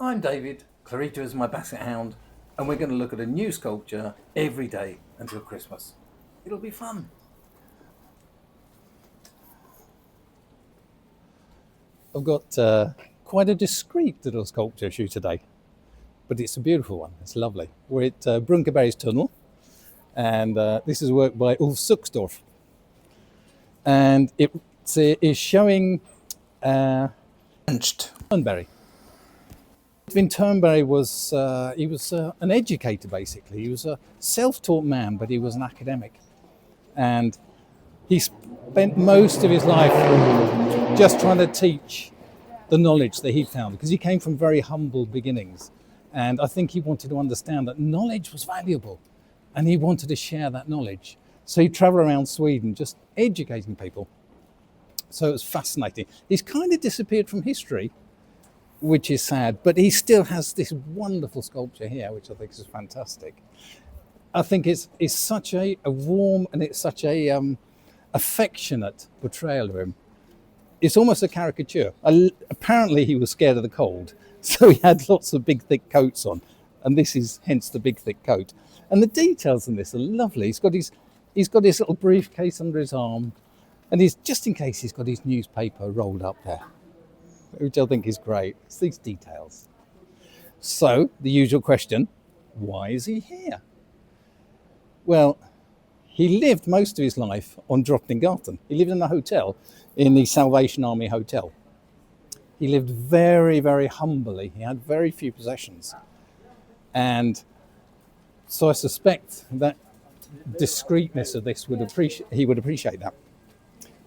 I'm David, Clarita is my basset hound, and we're going to look at a new sculpture every day until Christmas. It'll be fun. I've got quite a discreet little sculpture shoot today, but it's a beautiful one. It's lovely. We're at Brunkeberry's Tunnel, and this is work by Ulf Suxdorf. And it is showing Turnberry. Vin Turnberry was an educator basically. He was a self-taught man, but he was an academic, and he spent most of his life just trying to teach the knowledge that he found, because he came from very humble beginnings, and I think he wanted to understand that knowledge was valuable, and he wanted to share that knowledge. So he travelled around Sweden just educating people. So it was fascinating. He's kind of disappeared from history, which is sad, but he still has this wonderful sculpture here, which I think is fantastic. I think it's such a warm, and it's such a affectionate portrayal of him. It's almost a caricature. Apparently he was scared of the cold, so he had lots of big thick coats on, and this is hence the big thick coat. And the details in this are lovely. He's got his little briefcase under his arm, and he's, just in case, he's got his newspaper rolled up there, which I think is great. It's these details. So the usual question, why is he here? Well, he lived most of his life on Drottninggatan. He lived in a hotel, in the Salvation Army Hotel. He lived very, very humbly. He had very few possessions. And so I suspect that discreetness of this he would appreciate that.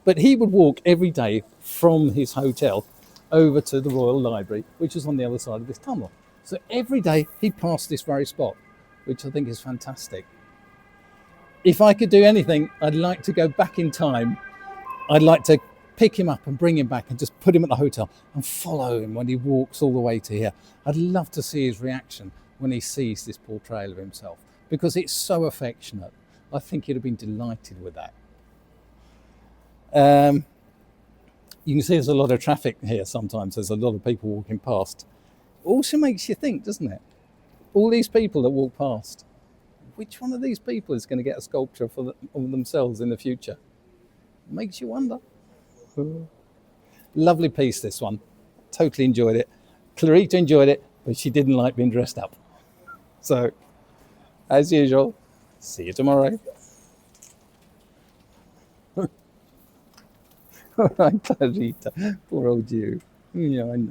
But he would walk every day from his hotel over to the Royal Library, which is on the other side of this tunnel. So every day he'd pass this very spot, which I think is fantastic. If I could do anything, I'd like to go back in time. I'd like to pick him up and bring him back and just put him at the hotel and follow him when he walks all the way to here. I'd love to see his reaction when he sees this portrayal of himself, because it's so affectionate. I think he'd have been delighted with that. You can see there's a lot of traffic here sometimes. There's a lot of people walking past. It also makes you think, doesn't it? All these people that walk past, which one of these people is going to get a sculpture of themselves in the future? Makes you wonder. Lovely piece, this one. Totally enjoyed it. Clarita enjoyed it, but she didn't like being dressed up. So, as usual, see you tomorrow. All right, Clarita. Poor old you. Yeah, I know.